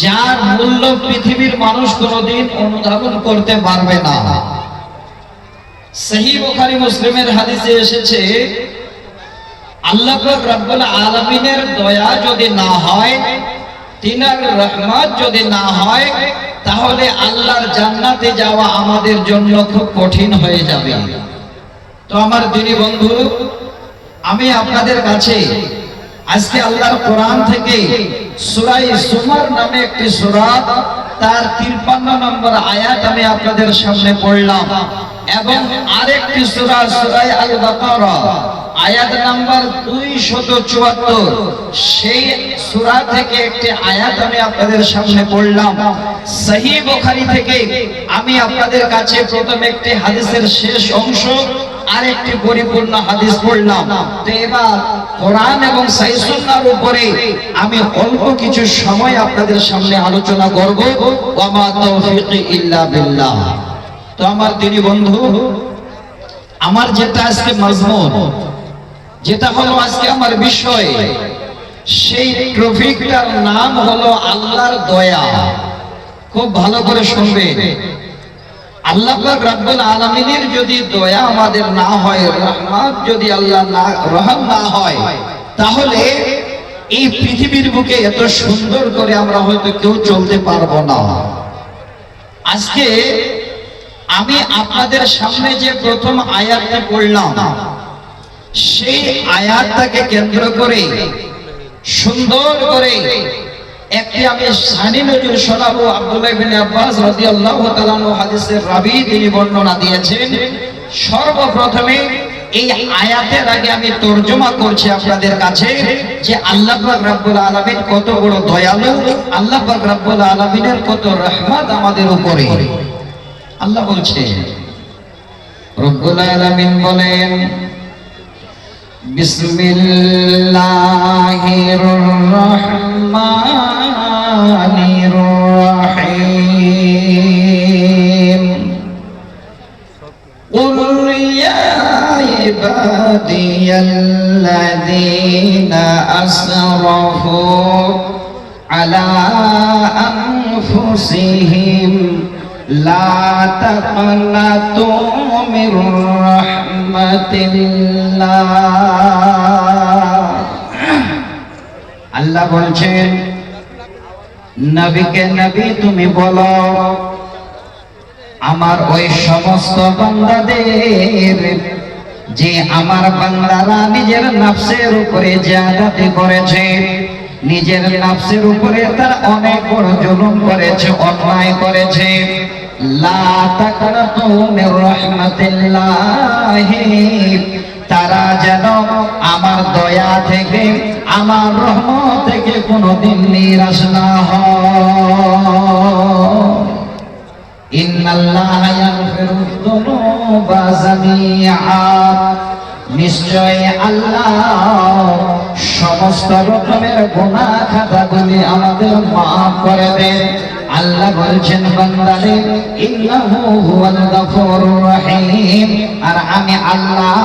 যার মূল্য পৃথিবীর মানুষ কোনোদিন অনুধাবন করতে পারবে না। সহিহ বুখারী মুসলিমের হাদিসে এসেছে, আল্লাহ পাক রব্বুল আলামিনের দয়া যদি না হয়, তিনার রহমত যদি না হয়, তাহলে আল্লাহর জান্নাতে যাওয়া আমাদের জন্য খুব কঠিন হয়ে যাবে। তো আমার দিনী বন্ধু, আমি আপনাদের কাছে আজকে আল্লাহর কোরআন থেকে সূরা জুমার নামে একটি সূরা, তার 53 নম্বর আয়াত আমি আপনাদের সামনে পড়লাম, এবং আরেকটি সূরা সূরা আল বাকারা আয়াত নাম্বার 274, সেই সূরা থেকে একটি আয়াত আমি আপনাদের সামনে পড়লাম। সহিহ বুখারী থেকে আমি আপনাদের কাছে প্রথমে একটি হাদিসের শেষ অংশ আর একটি পরিপূর্ণ হাদিস পড়লাম। তো এবার কোরআন এবং সহিহ সুন্নাহর উপরে আমি অল্প কিছু সময় আপনাদের সামনে আলোচনা করব। ওয়া মা তাওফীকি ইল্লা বিল্লাহ। তো আমার দিনী বন্ধু, আমার যেটা আজকে মাজমুন, যেটা হলো আজকে আমার বিষয়, সেই টপিকটার নাম হলো আল্লাহর দয়া। খুব ভালো করে শুনবেন। আল্লাহ পাক রব্বুল আলামিনের যদি দয়া আমাদের না হয়, রহমত যদি আল্লাহ না রহম না হয়, তাহলে এই পৃথিবীর বুকে এত সুন্দর করে আমরা হয়তো কেউ চলতে পারবো না। আজকে আমি আপনাদের সামনে যে প্রথম আয়াতটা পড়লাম, সেই আয়াতটাকে কেন্দ্র করে সুন্দর করে একটি আমি শানী নজর শোনাবো। আব্দুল্লাহ ইবনে আব্বাস রাদিয়াল্লাহু তাআলা আনহু হাদিসের রাবী, তিনি বর্ণনা দিয়েছেন। সর্বপ্রথমে এই আয়াতের আগে আমি তরজমা করছি আপনাদের কাছে যে আল্লাহ পাক রব্বুল আলামিন কত বড় দয়ালু, আল্লাহ পাক রব্বুল আলামিনের কত রহমত আমাদের উপরে। আল্লাহ বলছেন, রব্বুল আলামিন বলেন, বিসমিল্লাহির রহমানির রহিম। কুল ইয়া ইবাদিয়াল্লাযীনা আসরাফু আলা আনফুসিহিম লা তাকনাতু মির রাহমাতিল্লাহ। আল্লাহ বলছেন, নবীকে নবী তুমি বলো, আমার ওই সমস্ত বান্দাদের যে আমার বান্দারা নিজের নফসের উপরে জিয়াদতি করেছে, নিজের নফসের উপরে তার অনেক বড় জুলুম করেছে, অন্যায় করেছে, লা তাকনাতু মির রাহমাতিল্লাহ, তারা যেন আমার দয়া থেকে, আমার রহমত থেকে কোনদিন নিরাশ না হয়। ইন্নাল্লাহা ইয়াগফিরুয যুনুবা জামিআ, নিশ্চয় আল্লাহ সমস্ত রকমের গুনাহ খাতাগুলি আমাদের মাফ করে দেন। আল্লাহ বলছেন, বান্দারে ইন্নাহু হুয়াল গফুরুর রহিম, আর আমি আল্লাহ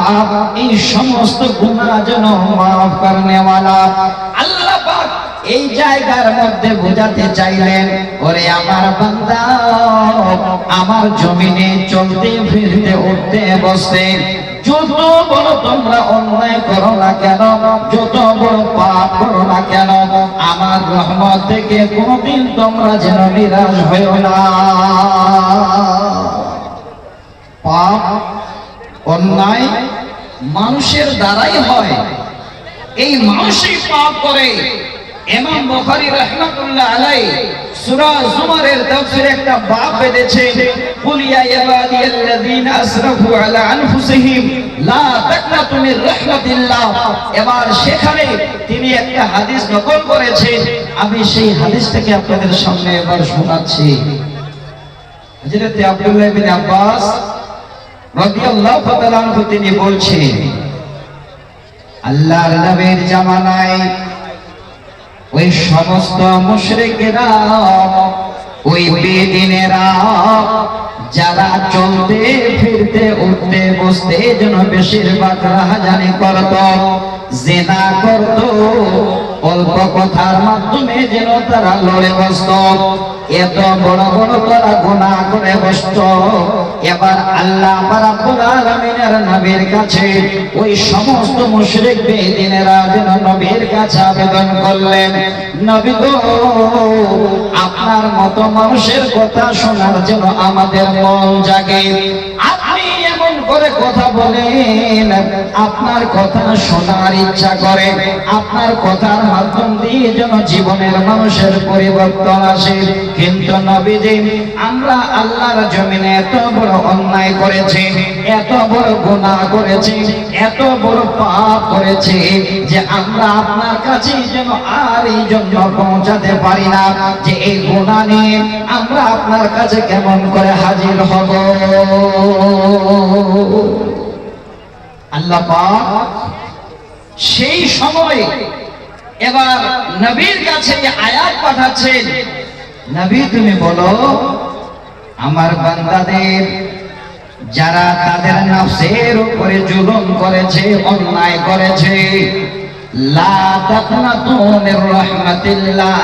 এই সমস্ত গুনাহ যেন মাফ করনে ওয়ালা। আল্লাহ পাক এই জায়গার মধ্যে বোঝাতে চাইলেন, ওরে আমার বান্দা, আমার জমিনে চলতে ফিরতে উঠতে বসতে যত বড় তোমরা অন্যায় করো না কেন, যত বড় পাপ করো না কেন, আমার রহমত থেকে কোনদিন তোমরা যেন নিরাশ হয়ো না। পাপ অন্যায় মানুষের দ্বারাই হয়, এই মানুষই পাপ করে। ইমাম বুখারী রাহমাতুল্লাহ আলাইহি সূরা জুমারের তাফসীরে একটা বাব বেঁধেছেন, কুল ইয়া ইবাদিয়াল্লাযীনা আসরাফু আলা আনফুসিহিম লা তাকনাতু মির রাহমাতিল্লাহ। এবার সেখানে তিনি একটা হাদিস নকল করেছেন, আমি সেই হাদিসটাকে আপনাদের সামনে এবার শোনাচ্ছি। হযরত আব্দুল্লাহ ইবনে আব্বাস রাদিয়াল্লাহু তাআলা আনহু তিনি বলছেন, আল্লাহর নবীর জামানায় ওই সমস্ত মুশরিকেরা, ওই বেদিনেরা, যারা চলতে ফিরতে উঠতে বসতে যেন বেশিরভাগ রাহাজানি করত, জিনা করত, অল্প কথার মাধ্যমে যেন তারা লড়ে বসত, এত বড় বড় তারা গুনাহ করে বসত। এবার আল্লাহ রাব্বুল আলামিনের নবীর কাছে ওই সমস্ত মুশরিক বেঈমানেরা যেন নবীর কাছে আবেদন করলেন, নবী গো, আপনার মতো মানুষের কথা শোনার জন্য আমাদের মন জাগে। আপনি এমন করে কথা বলেন, আপনার কথা শোনার ইচ্ছা করে, আপনার কথার মাধ্যম দিয়ে যেন জীবনের মানুষের পরিবর্তন আসে। কিন্তু নবীজি, আমরা আল্লাহর জমিনে এত বড় অন্যায় করেছি, এত বড় গুনাহ করেছি, এত বড় পাপ করেছি যে আমরা আপনার কাছে যেন আর এই জন্য পৌঁছাতে পারি না যে এই গুনাহ নিয়ে আমরা আপনার কাছে কেমন করে হাজির হব। আল্লাহ পাক সেই সময় এবার নবীর কাছে আয়াত পাঠাচ্ছেন, নবী তুমি বলো আমার বান্দাদের যারা তাদের নফসের উপরে জুলুম করেছে, অন্যায় করেছে, লা তাকনাতু মির রাহমাতিল্লাহ,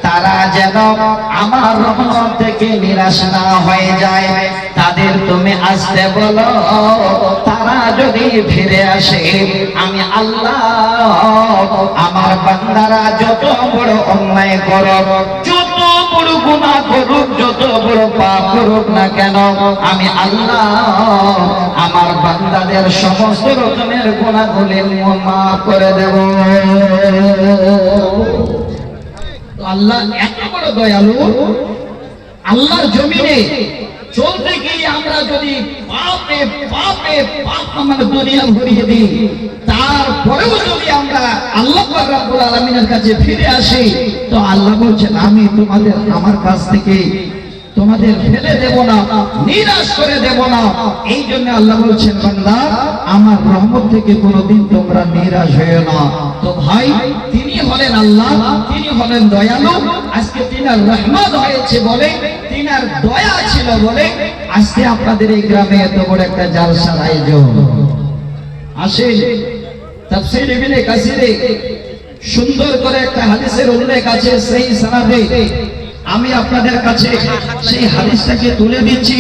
তারা যেন আমার রহমত থেকে নিরাশ না হয়ে যায়। তাদের তুমি আসতে বলো, তারা যদি ফিরে আসে, আমি আল্লাহ আমার বান্দারা যত বড় অন্যায় করুক, যত বড় গুনাহ করুক, যত বড় পাপ করুক না কেন, আমি আল্লাহ আমার বান্দাদের সমস্ত রকমের গুনাহগুলি মাফ করে দেব। আল্লাহ এত বড় দয়ালু, আল্লাহর জমিনে চলতে গিয়ে আমরা যদি পাপে পাপে পাপ আমার দুনিয়া ভরিয়ে দিই, তারপরেও যদি আমরা আল্লাহ রাব্বুল আলামিনের কাছে ফিরে আসি, তো আল্লাহ বলছেন আমি তোমাদের আমার কাছ থেকে তোমাদের ফেলে দেব না, নিরাশ করে দেব না। এই জন্য আল্লাহ বলছেন বান্দা আমার রহমত থেকে কোনোদিন তোমরা নিরাশ হয়ো না। তো ভাই, তিনি হলেন আল্লাহ, তিনি হলেন দয়ালু। আজকে তিনার রহমত হয়েছে বলে, তিনার দয়া ছিল বলে আজকে আপনাদের এই গ্রামে এত বড় একটা জালসার আয়োজন। আসেন, তাফসীর ইবনে কাসিরে সুন্দর করে একটা হাদিসের উল্লেখ আছে, সেই সনদে আমি আপনাদের কাছে সেই হাদিসটাকে তুলে দিচ্ছি।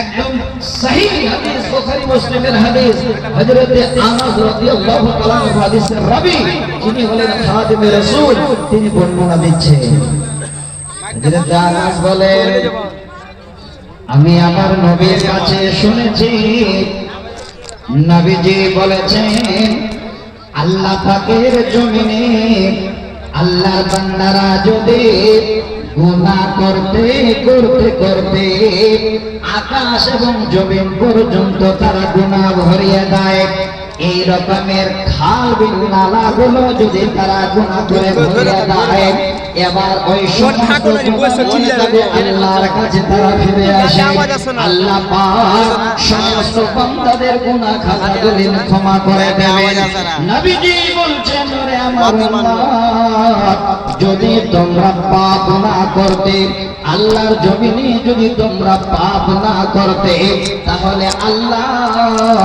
একদম সহিহ হাদিস, বুখারী মুসলিমের হাদিস। হযরত আনাস রাদিয়াল্লাহু তাআলা হাদিসের রাবী, যিনি হলেন খাদিমে রাসূল, তিনি বর্ণনা দিচ্ছেন। হযরত আনাস বলেন, আমি আমার নবীর কাছে শুনেছি নবীজি বলেছেন, আল্লাহ পাকের জমিনে আল্লাহর বান্দারা যদি গুনাহ করতে করতে করতে আকাশ এবং জমিন পর্যন্ত তারা গুনাহ ভরিয়ে দেয়, এই রকমের খাল বিল নালাগুলো যদি তারা গুনাহ করে ভরিয়ে দেয়, এবার ওই সমস্ত আল্লাহর কাছে তারা ফিরে আসে। আল্লাহ পাক সমস্ত বান্দাদের গুনাহ খাতাগুলি ক্ষমা করে দেবেন। নবীজি বলছেন, ওরে আমার উম্মত, যদি তোমরা পাপ না করতে, আল্লাহর জমিনে যদি তোমরা পাপ না করতে, তাহলে আল্লাহ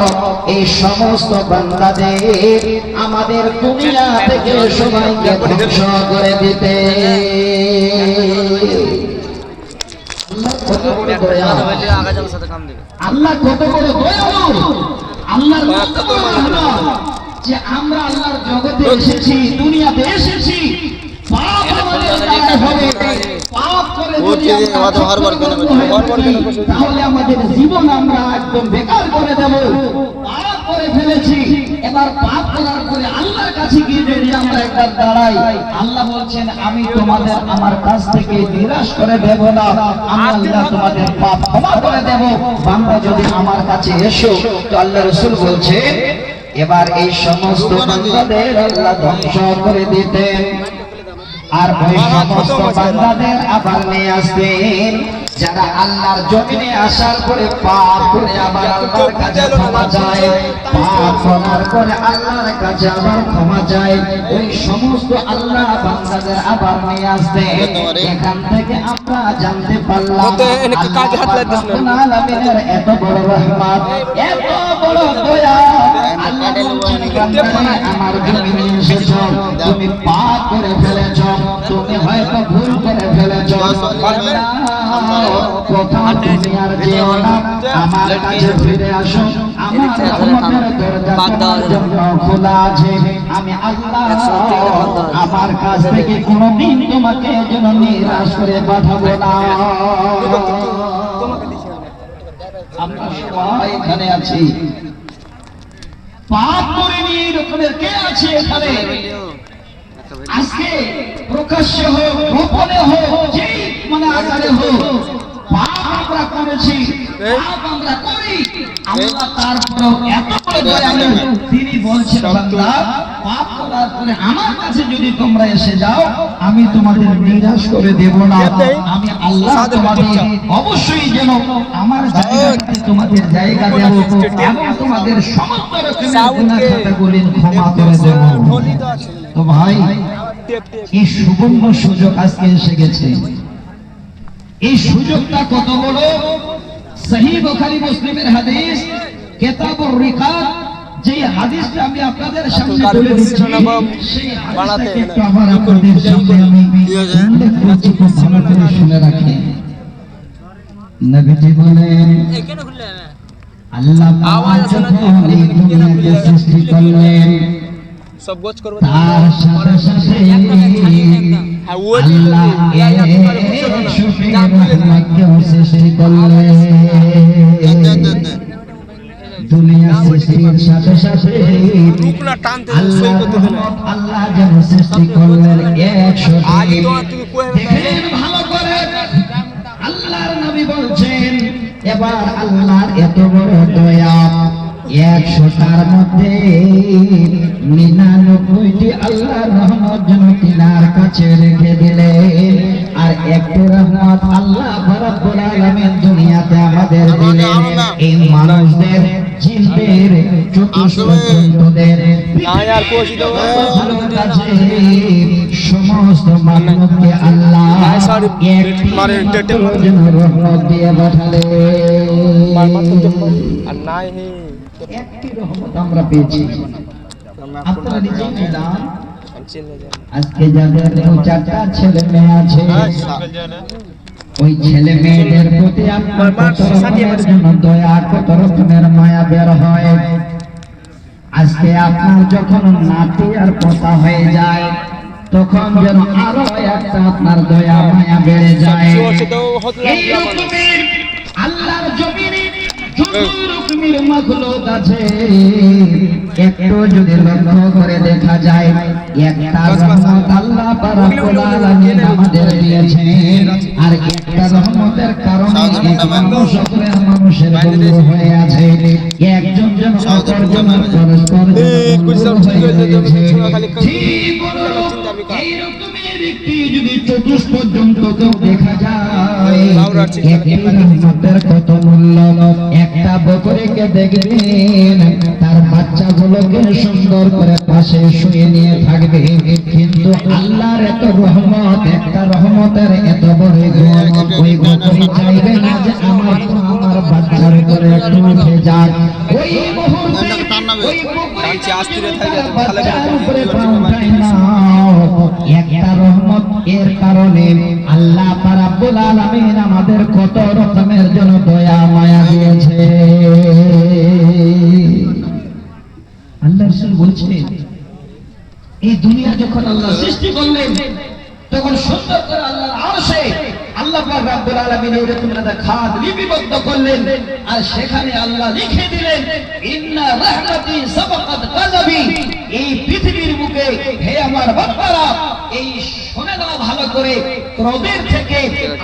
এই সমস্ত বান্দাদের আমাদের দুনিয়া থেকে সবাইকে ধ্বংস করে দিতে। আল্লাহ কত বড় দয়ালু, আল্লাহর কত বড় রহমত যে আমরা আল্লাহর জগতে এসেছি, দুনিয়াতে এসেছি, পাপ আমাদের দ্বারা হবে, পাপ করে যদি তাহলে আমাদের জীবন আমরা একদম বেকার করে দেব। পাপ করে ফেলেছি, এবার পাপ করার পরে আল্লাহর কাছে গিয়ে যদি আমরা একবার দাঁড়াই, আল্লাহ বলছেন আমি তোমাদের আমার কাছ থেকে নিরাশ করে দেব না, আমি আল্লাহ তোমাদের পাপ ক্ষমা করে দেব, বান্দা যদি আমার কাছে এসো। তো আল্লাহ রাসূল বলছেন, এবার এই সমস্ত বান্দাদের আল্লাহ ধ্বংস করে দিতেন। আর ওই সমস্ত বান্দাদের আবার নিয়ে আসবেন যারা আল্লাহর জমিনে আসার পরে পাপ করে আবার আল্লাহর কাছে ক্ষমা চায়, পাপ করার পরে আল্লাহর কাছে আবার ক্ষমা চায়, ওই সমস্ত আল্লাহ বান্দাদের আবার নিয়ে আসবেন। এখান থেকে আমরা জানতে পারলাম আল্লাহ আলামিনের এত বড় রহমত, এত বড় দয়া। আল্লাহ বলছেন বান্দা আমার জমিনে এসেছো, তুমি পাপ করে ফেলেছো, তুমি হয়তো ভুল করে ফেলেছো, কোথাও তুমি আর যেও না, আমার কাছে ফিরে আসো, আমার রহমতের দরজা তোমার জন্য খোলা আছে। আমি আল্লাহ আমার কাছ থেকে কোনোদিন তোমাকে যেন নিরাশ করে পাঠাবো না। আমরা সবাই এখানে আছি, পাপ করিনি এরকমের কে আছে এখানে? আজকে প্রকাশ্যে হোক গোপনে হোক যেই মানে আকারে হোক পাপ আমরা করেছি, পাপ আমরা করি, আল্লাহ তারপরেও এত বড় দয়ালু, তিনি বলছেন বান্দা পাপ করার পরে আমার কাছে যদি তোমরা এসে যাও আমি তোমাদের নিরাশ করে দেব না। আমি আল্লাহ তোমাদের অবশ্যই যেন আমার জায়গাতে তোমাদের জায়গা দেব এবং তোমাদের সমস্ত রকমের গুনাহ খাতাগুলি ক্ষমা করে দেব। তো ভাই এই সুবর্ণ সুযোগ আজকে এসে গেছে, এই সুযোগটা কত বড়! সহিহ বুখারী মুসলিমের হাদিস কিতাবুর রিকাব, যে হাদিসটা আমি আপনাদের সামনে বলে দিচ্ছি, সেই হাদিসটা একটু আবার আপনাদের সামনে আমি উল্লেখ করছি, খুব ভালো করে শুনে রাখেন। নবীজি বলেন আল্লাহ পাক যখন এই দুনিয়াকে সৃষ্টি করলেন তার সাথে সাথে আল্লাহ রহমতকেও সৃষ্টি করলেন। দুনিয়া সৃষ্টির সাথে সাথে আল্লাহ যেন সৃষ্টি করলেন 100। দেখেন ভালো করে, আল্লাহর নবী বলছেন এবার আল্লাহর এত বড় দয়া, 100টার মধ্যে 99টি আল্লাহর রহমত যেন তিনার কাছে রেখে দিলেন, আর একটি রহমত আল্লাহ রাব্বুল আলামিন দুনিয়াতে আমাদের দিলেন। এই মানুষদের, জিনদের, চতুষ্পদের, সমস্ত মানবকে আল্লাহ একটি রহমত দিয়ে পাঠালেন। একটি রহমত আমরা পেয়েছি, আপনারা নিজেই জানেন। আজকে যাদের 2-4টা ছেলে মেয়ে আছে, ওই ছেলে মেয়েদের প্রতি আপনার কত রকমের জন্য দয়া, কত রকমের মায়া বের হয়। আজকে আপনার যখন নাতি আর পোতা হয়ে যায় তখন যেন আরো একটা আপনার দয়া মায়া বেড়ে যায়। এই রকমের আল্লাহর জমিনে যত রকমের মাখলুক আছে, একটু যদি লক্ষ্য করে দেখা যায় একটা রহমত আল্লাহ রাব্বুল আলামিন আমাদের দিয়েছেন, আর একটা রহমতের কারণে মানুষের বন্ধু হয়ে আছে। একজন যেন অপরজনের পরস্পর যদি চতুষ পর্যন্ত কেউ দেখা যায়, রহমতের কত মূল্য! একটা বকরিকে দেখবেন তার বাচ্চাগুলোকে সুন্দর করে পাশে শুয়ে নিয়ে থাকবে, কিন্তু আল্লাহর এত রহমত, একটা রহমতের এত বড় গুণ, ওই বকরি চাইবে না যে আমার বাচ্চার উপরে একটু উঠে যাক। ওই মুহূর্তে ওই বকরি বাচ্চার উপরে পা উঠায় না। একটা রহমত এর কারণে আল্লাহ রাব্বুল আলামিন আমাদের কত রকমের জন্য দয়া মায়া দিয়েছে। আল্লাহ রাসূল বলছেন এই দুনিয়া যখন আল্লাহ সৃষ্টি করলেন তখন সুন্দর করে আল্লাহর আরশে আল্লাহ পাক রাব্বুল আলামিন এরকম একটা খাদ লিপিবদ্ধ করলেন, আর সেখানে আল্লাহ লিখে দিলেন ইন্না রাহমাতি সাবাকাত গাযাবি। এই পৃথিবীর বুকে হে আমার বান্দারা এই শুনে নাও ভালো করে, ক্রোধের থেকে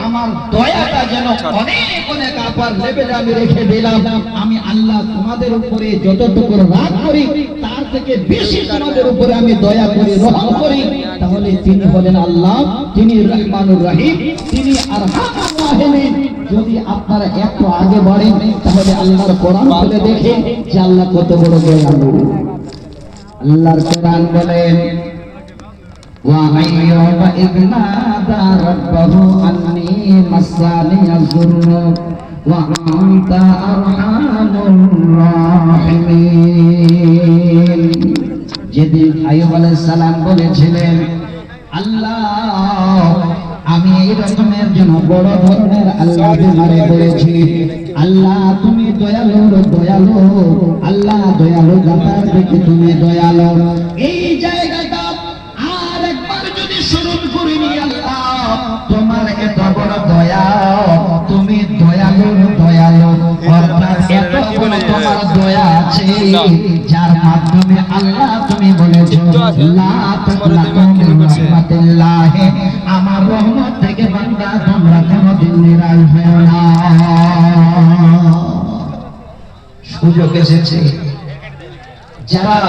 আমার দয়াটা যেন অনেক অনেক আপার লেভেলে আমি রেখে দিলাম। আমি আল্লাহ তোমাদের উপরে যতটুকু রাগ করি তার থেকে বেশি তোমাদের উপরে আমি দয়া করি, রহম করি। তাহলে তিনি বলেন আল্লাহ, তিনি রহমানুর রহিম, তিনি আরহামুর রাহিমিন। যদি আপনারা একটু আগে বাড়েন তাহলে আল্লাহর কোরআন খুলে দেখেন যে আল্লাহ কত বড় দয়ালু। আল্লাহর কোরআন বলেন وَأَيُّوبَ إِذْ نَادَى رَبَّهُ أَنِّي مَسَّنِيَ الضُّرُّ وَأَنْتَ أَرْحَمُ الراحمين। যেদিন আইয়ুব আলাইহিস সালাম বলেছিলেন আল্লাহ আমি এই রকমের যেন বড় ধরনের আল্লাহ তোমারে বলেছি, আল্লাহ তুমি দয়ালু দয়ালু, আল্লাহ দয়ালু দাতার দিকে তুমি দয়ালু। এই জায়গাটা আর একবার যদি স্মরণ করিনি আল্লাহ তোমার এত বড় দয়া, তুমি দয়ালু দয়ালু, অর্থাৎ এত বড় তোমার দয়া আছে যার মাধ্যমে আল্লাহ তুমি বলেছো লা তাকনাতু মিন রাহমাতিল্লাহ, আমার রহমত থেকে বান্দা তোমরা কোনদিন নিরাশ হও না। সুযোগ এসেছে যারা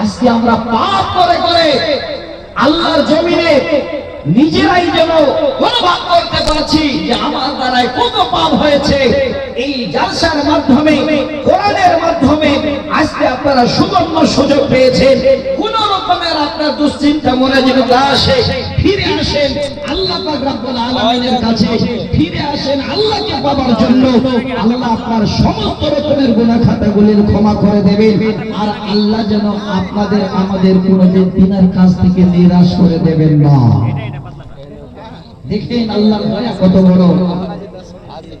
আজকে আমরা পাপ করে করে আল্লাহর জমিনে নিজেরাই যেন অনুভব করতে পারছি যে আমার দ্বারাই কত পাপ হয়েছে। এই জালসার মাধ্যমে, কোরআনের মাধ্যমে আজকে আপনারা সুবর্ণ সুযোগ পেয়েছেন। কোন রকমের আপনার দুশ্চিন্তা মনে যেন না আসে, ফিরে আসেন আল্লাহ পাক রব্বুল আলামিনের কাছে, ফিরে আসেন আল্লাহকে পাবার জন্য। আল্লাহ আপনার সমস্ত রকমের গুনাহ খাতাগুলির ক্ষমা করে দেবেন, আর আল্লাহ যেন আপনাদের আমাদের কোনদিন তিনার কাছ থেকে নিরাশ করে দেবেন না। দেখেন আল্লাহর দয়া কত বড়।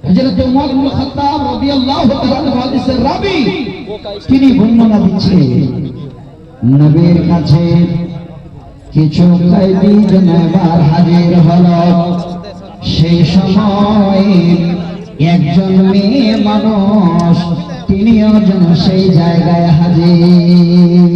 হযরত ওমর ইবনে খাত্তাব রাদিয়াল্লাহু তাআলা আনহু হাদিসের রাবী, তিনি বর্ণনা দিচ্ছেন নবীর কাছে কিছু কয়েদি জনাবার হাজির হলো। সেই সময় একজন মেয়ে মানুষ তিনিও যেন সেই জায়গায় হাজির।